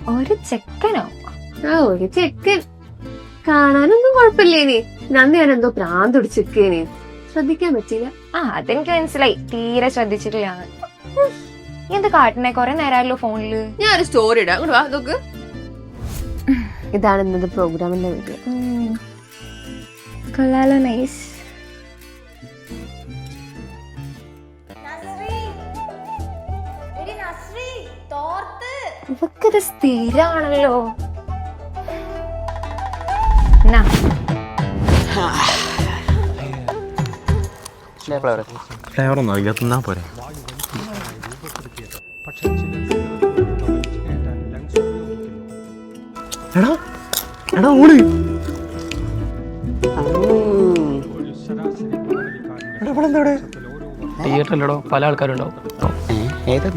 ഒരു ചെക്കനോ? ആ ഒരു ചെക്കൻ. കാണാനൊന്നും കുഴപ്പമില്ലേനി. നന്ദി ഞാൻ എന്തോ പ്രാന്ത് പിടിച്ചിരിക്കേനി. ശ്രദ്ധിക്കാൻ പറ്റില്ല. അതെനിക്ക് മനസ്സിലായി, തീരെ ശ്രദ്ധിച്ചിട്ടില്ല. എന്ത് കാട്ടണേ? കൊറേ നേരമല്ലോ ഫോണില്. ഞാൻ ഒരു സ്റ്റോറി ഇടാം, അങ്ങോട്ട് വാ നോക്ക്. ഇതാണ് ഇന്നത്തെ പ്രോഗ്രാമിന്റെ വീഡിയോ. കൊള്ളാലോ, നൈസ്. ഇവക്കത് സ്ഥിരാണല്ലോ. ഫ്ലേവർ ഒന്നും അറിയില്ല, തിന്നാ പോരെ. എടാ എടാ ഓള് തിയേറ്ററിലോ പല ആൾക്കാരുണ്ടാവും. ഏതാ